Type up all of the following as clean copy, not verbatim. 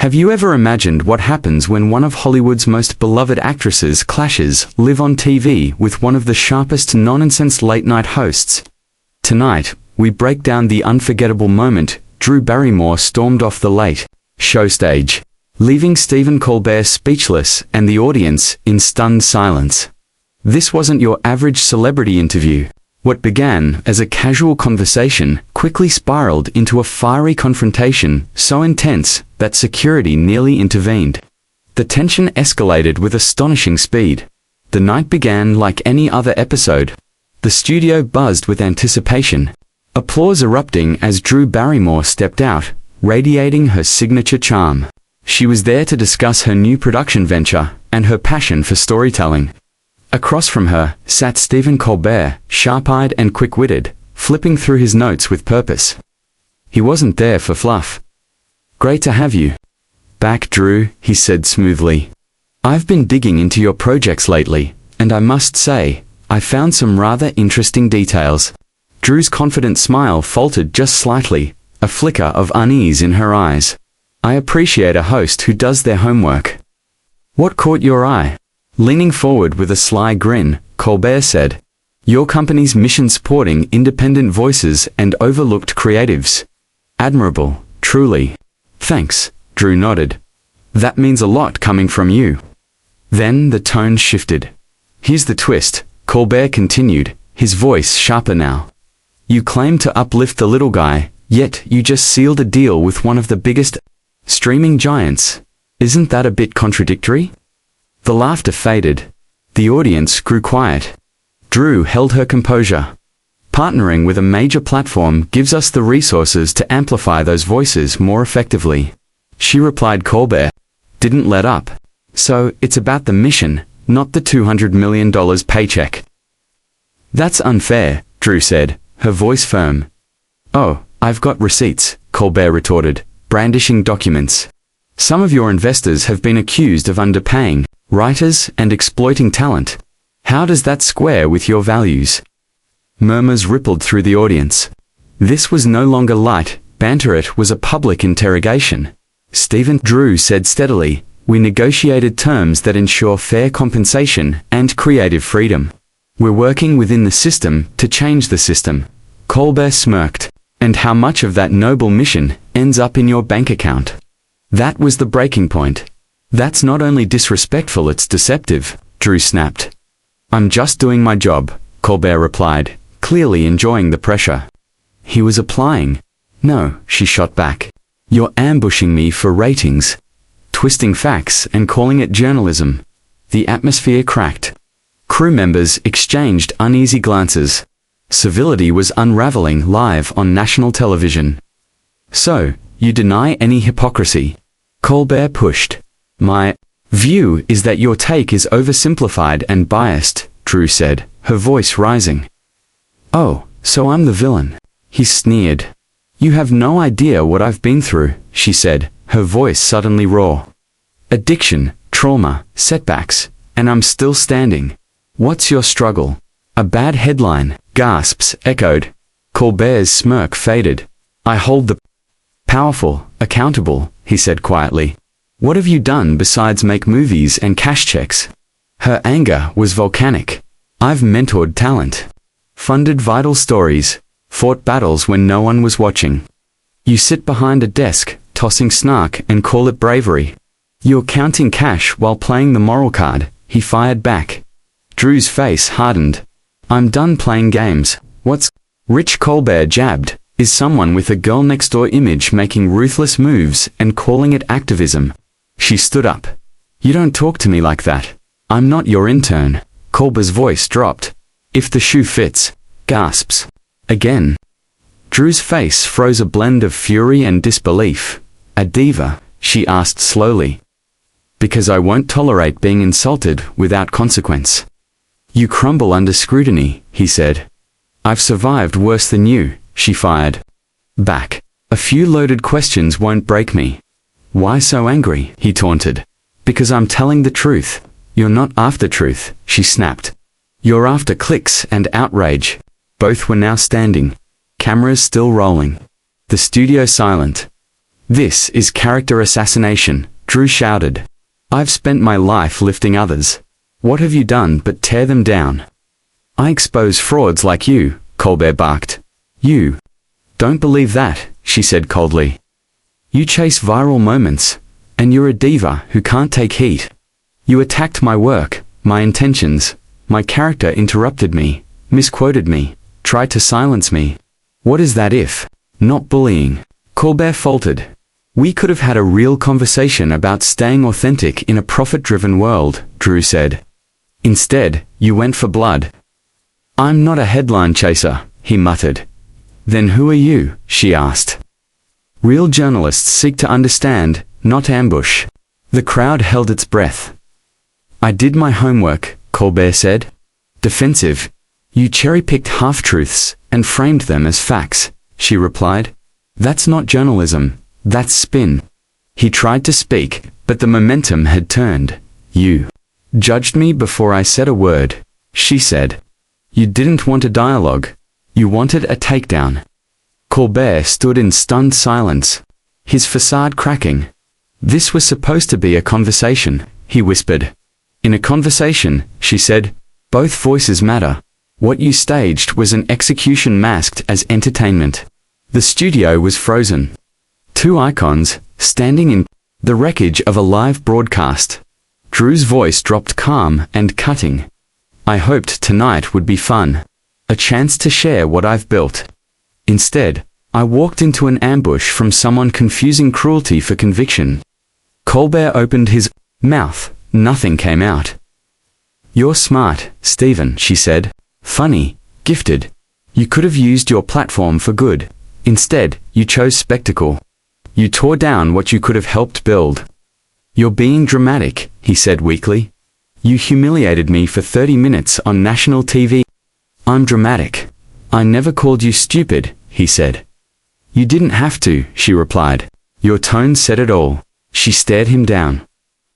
Have you ever imagined what happens when one of Hollywood's most beloved actresses clashes live on TV with one of the sharpest nonsense late-night hosts? Tonight, we break down the unforgettable moment Drew Barrymore stormed off the Late Show stage, leaving Stephen Colbert speechless and the audience in stunned silence. This wasn't your average celebrity interview. What began as a casual conversation quickly spiraled into a fiery confrontation so intense that security nearly intervened. The tension escalated with astonishing speed. The night began like any other episode. The studio buzzed with anticipation, applause erupting as Drew Barrymore stepped out, radiating her signature charm. She was there to discuss her new production venture and her passion for storytelling. Across from her sat Stephen Colbert, sharp-eyed and quick-witted, flipping through his notes with purpose. He wasn't there for fluff. "Great to have you back, Drew," he said smoothly. "I've been digging into your projects lately, and I must say, I found some rather interesting details." Drew's confident smile faltered just slightly, a flicker of unease in her eyes. "I appreciate a host who does their homework." "What caught your eye?" Leaning forward with a sly grin, Colbert said, "Your company's mission supporting independent voices and overlooked creatives. Admirable, truly." "Thanks," Drew nodded. "That means a lot coming from you." Then the tone shifted. "Here's the twist," Colbert continued, his voice sharper now. "You claim to uplift the little guy, yet you just sealed a deal with one of the biggest streaming giants. Isn't that a bit contradictory?" The laughter faded. The audience grew quiet. Drew held her composure. "Partnering with a major platform gives us the resources to amplify those voices more effectively," she replied. Colbert didn't let up. "So, it's about the mission, not the $200 million paycheck." "That's unfair," Drew said, her voice firm. "Oh, I've got receipts," Colbert retorted, brandishing documents. "Some of your investors have been accused of underpaying writers and exploiting talent. How does that square with your values?" Murmurs rippled through the audience. This was no longer light banter, it was a public interrogation. Drew said steadily, "We negotiated terms that ensure fair compensation and creative freedom. We're working within the system to change the system." Colbert smirked. "And how much of that noble mission ends up in your bank account?" That was the breaking point. "That's not only disrespectful, it's deceptive," Drew snapped. "I'm just doing my job," Colbert replied, clearly enjoying the pressure. He was applying. "No," she shot back. "You're ambushing me for ratings, twisting facts and calling it journalism." The atmosphere cracked. Crew members exchanged uneasy glances. Civility was unraveling live on national television. "So, you deny any hypocrisy?" Colbert pushed. "My view is that your take is oversimplified and biased," Drew said, her voice rising. "Oh, so I'm the villain?" He sneered. "You have no idea what I've been through," she said, her voice suddenly raw. "Addiction, trauma, setbacks, and I'm still standing. What's your struggle?" "A bad headline," gasps echoed. Colbert's smirk faded. "I hold the powerful accountable," he said quietly. "What have you done besides make movies and cash checks?" Her anger was volcanic. "I've mentored talent, funded vital stories, fought battles when no one was watching. You sit behind a desk, tossing snark and call it bravery. You're counting cash while playing the moral card," he fired back. Drew's face hardened. "I'm done playing games. What's rich?" Colbert jabbed. "Is someone with a girl-next-door image making ruthless moves and calling it activism?" She stood up. "You don't talk to me like that. I'm not your intern." Colbert's voice dropped. "If the shoe fits." Gasps. Again. Drew's face froze a blend of fury and disbelief. "A diva?" she asked slowly. "Because I won't tolerate being insulted without consequence." "You crumble under scrutiny," he said. "I've survived worse than you," she fired back. "A few loaded questions won't break me." "Why so angry?" he taunted. "Because I'm telling the truth." "You're not after truth," she snapped. "You're after clicks and outrage." Both were now standing, cameras still rolling. The studio silent. This is character assassination, Drew shouted. I've spent my life lifting others. What have you done but tear them down? I expose frauds like you, Colbert barked. You don't believe that, she said coldly. You chase viral moments, and you're a diva who can't take heat. You attacked my work, my intentions, my character interrupted me, misquoted me, tried to silence me. What is that if not bullying? Colbert faltered. We could have had a real conversation about staying authentic in a profit-driven world, Drew said. Instead, you went for blood. I'm not a headline chaser, he muttered. Then who are you? She asked. Real journalists seek to understand, not ambush. The crowd held its breath. I did my homework, Colbert said. Defensive. You cherry-picked half-truths and framed them as facts, she replied. That's not journalism, that's spin. He tried to speak, but the momentum had turned. You judged me before I said a word, she said. You didn't want a dialogue. You wanted a takedown. Colbert stood in stunned silence, his facade cracking. This was supposed to be a conversation, he whispered. In a conversation, she said, both voices matter. What you staged was an execution masked as entertainment. The studio was frozen. Two icons, standing in the wreckage of a live broadcast. Drew's voice dropped calm and cutting. I hoped tonight would be fun. A chance to share what I've built. Instead, I walked into an ambush from someone confusing cruelty for conviction. Colbert opened his mouth. Nothing came out. You're smart, Stephen, she said. Funny, gifted. You could have used your platform for good. Instead, you chose spectacle. You tore down what you could have helped build. You're being dramatic, he said weakly. You humiliated me for 30 minutes on national TV. I'm dramatic. I never called you stupid, he said. You didn't have to, she replied. Your tone said it all. She stared him down.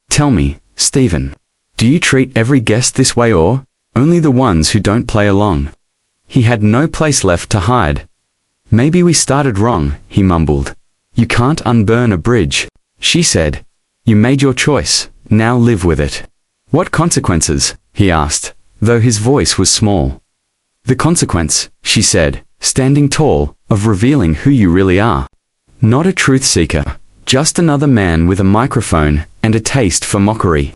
Tell me, Stephen, do you treat every guest this way or only the ones who don't play along? He had no place left to hide. Maybe we started wrong, he mumbled. You can't unburn a bridge, she said. You made your choice, now live with it. What consequences? He asked, though his voice was small. The consequence, she said, standing tall, of revealing who you really are. Not a truth seeker, just another man with a microphone and a taste for mockery.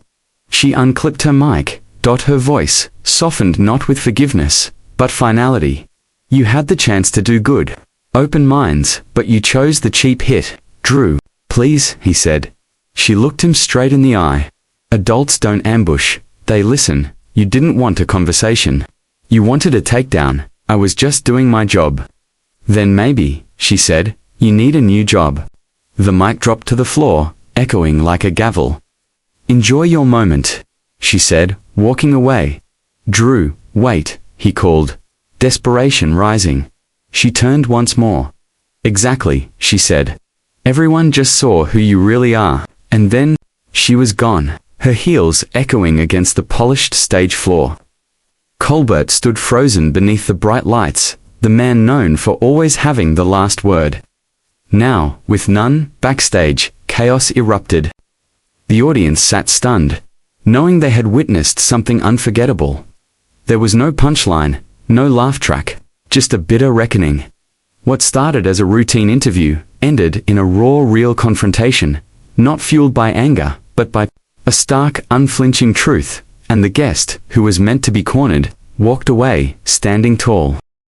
She unclipped her mic, her voice, softened not with forgiveness, but finality. You had the chance to do good. Open minds, but you chose the cheap hit. Drew, please, he said. She looked him straight in the eye. Adults don't ambush, they listen. You didn't want a conversation. You wanted a takedown. I was just doing my job. Then maybe, she said, you need a new job. The mic dropped to the floor, echoing like a gavel. Enjoy your moment, she said, walking away. Drew, wait, he called, desperation rising. She turned once more. Exactly, she said. Everyone just saw who you really are, and then she was gone, her heels echoing against the polished stage floor. Colbert stood frozen beneath the bright lights, the man known for always having the last word. Now, with none, backstage, chaos erupted. The audience sat stunned, knowing they had witnessed something unforgettable. There was no punchline, no laugh track, just a bitter reckoning. What started as a routine interview ended in a raw, real confrontation, not fueled by anger, but by a stark, unflinching truth, and the guest, who was meant to be cornered, walked away, standing tall.